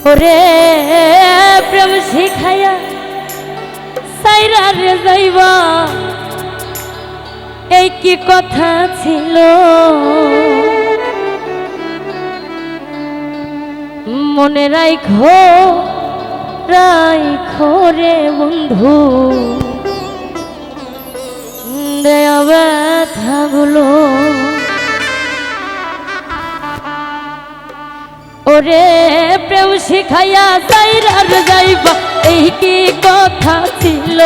ওরে প্রেম শিখাইয়া সাইরা রে যাইবা, এই কি কথা ছিল? মনে রাইখো রাইখো রে বন্ধু, দেয়া ব্যথাগুলো। ওরে প্রেম শিখাইয়া সাইরা রে যাইবা, এই কি কথা ছিল?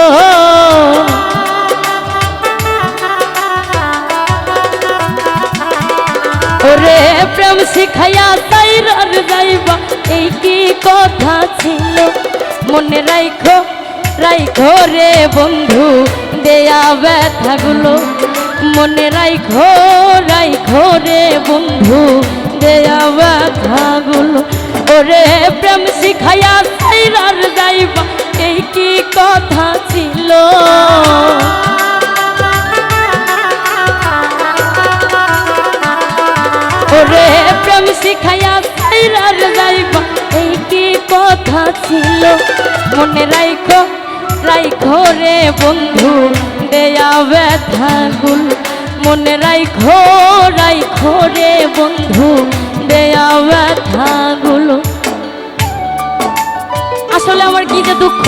ওরে প্রেম শিখাইয়া সাইরা রে যাইবা, এই কি কথা ছিল? মনে রাইখো রাইখো রে বন্ধু, দেয়া ব্যথাগুলো। মনে রাইখো রাইখো রে বন্ধু, দেয়া ব্যথাগুলো। ওরে প্রেম শিখাইয়া সাইরা রে যাইবা, এই কি কথা ছিল? ওরে প্রেম শিখাইয়া সাইরা রে যাইবা, এই কি কথা ছিল? মনে রাইখো রাইখো রে বন্ধু, দেয়া ব্যথাগুলো। মনে রাইখো রাইখো রে বন্ধু, দেয়া ব্যথাগুলো। আসলে আমার কি যে দুঃখ,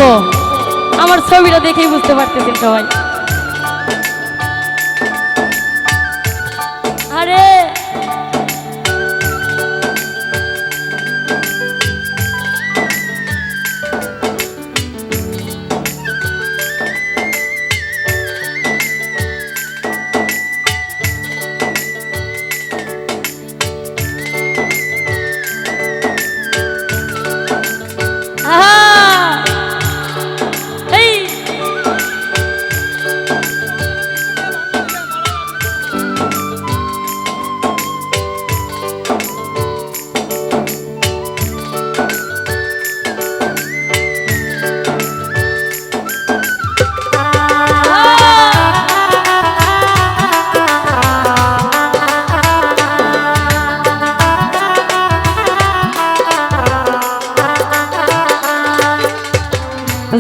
আমার ছবিটা দেখেই বুঝতে পারতেছেন সবাই। আরে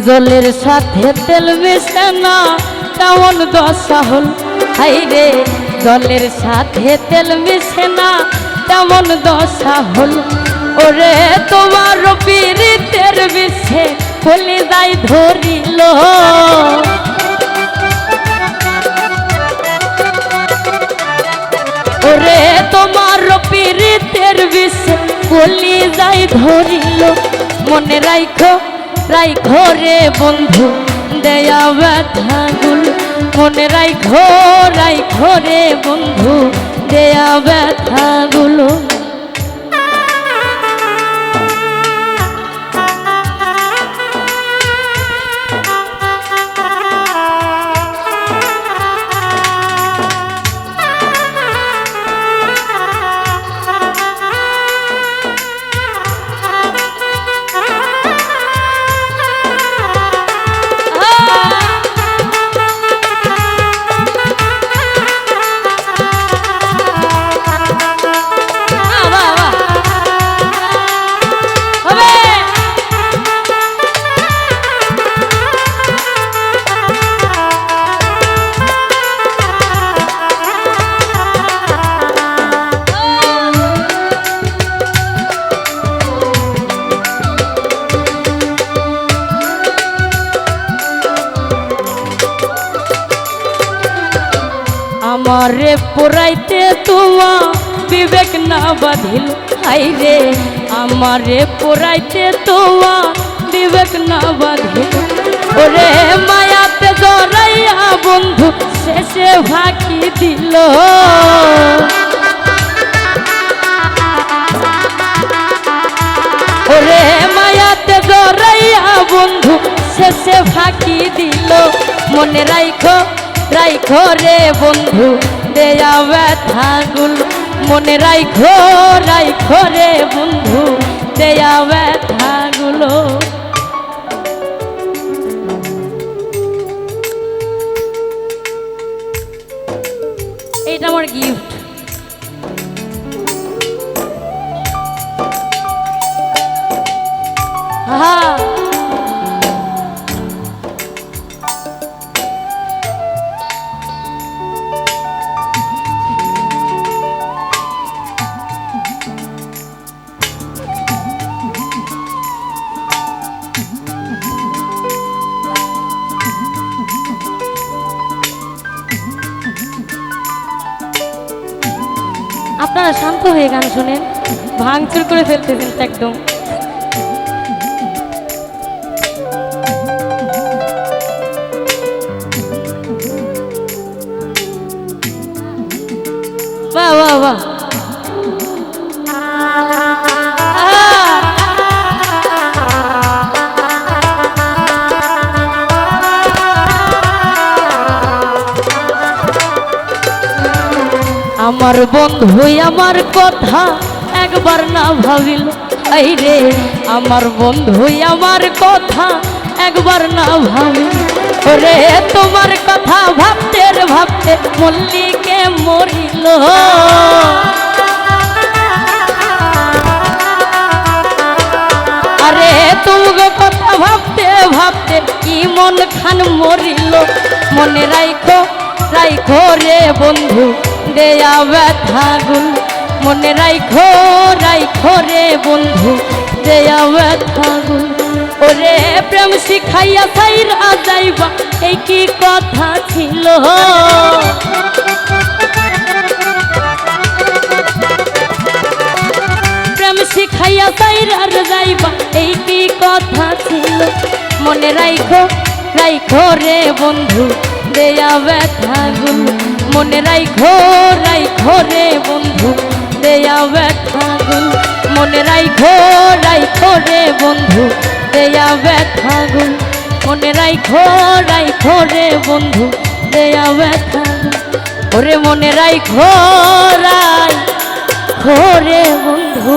জলের সাথে তেল মিশে না, তেমন দশা হল। হাইরে জলের সাথে তেল মিশে না, তেমন দশা হল। ওরে তোমার পীড়িতের বিষে কলিজায় ধরিল। ওরে তোমার পীড়িতের বিষে কলিজায় ধরিল। মনে রাইখো রাইখো রে বন্ধু, দেয়া ব্যথাগুলো। মনে রাইখো রাইখো রে বন্ধু, দেয়া ব্যথাগুলো। আমারে পোড়াইতে তোমা বিবেক না বাঁধিল। হাইরে আমারে পোড়াইতে তোমা বিবেক না বাঁধিল। ওরে মায়াতে জড়াইয়া বন্ধু শেষে ফাঁকি দিল। ওরে মায়াতে জড়াইয়া বন্ধু শেষে ফাঁকি দিল। মনে রাইখো রাইখো রে বন্ধু, দেয়া ব্যথাগুলো। মনে রাইখো রাইখো রে বন্ধু, দেয়া ব্যথাগুলো। এইটা আমার গিফট। আপনারা শান্ত হয়ে গান শুনেন, ভাঙচুর করে ফেলতেছেন তো একদম। বাহ বাহ বাহ, আমার বন্ধু আমার কথা একবার না ভাবিল, এই রে আমার বন্ধু আমার কথা একবার না ভাবিল, ওরে তোমার কথা ভাবতে রে ভাবতে মল্লিকে মরিল। আরে তুমি কথা ভাবতে ভাবতে কি মন খান মরিল, মনে রাইখো রাইখো রে বন্ধু দেয়া ব্যথাগুল, মনে রাইখো রাইখো রে বন্ধু দেয়া ব্যথাগুল। ওরে প্রেম শিখাইয়া সাইরা যাইবা এই কি কথা ছিল, প্রেম শিখাইয়া সাইরা যাইবা এই কি কথা ছিল, মনে রাইখো রাইখো রে বন্ধু দেয়া ব্যথাগুল, মনে রাইখো রাইখো রে বন্ধু দেয়া ব্যথাগুল, মনে রাইখো রাইখো রে বন্ধু দেয়া ব্যথাগুল, মনে রাইখো রাইখো রে বন্ধু দেয়া ব্যথাগুল। ওরে মনে রাইখো রাইখো রে বন্ধু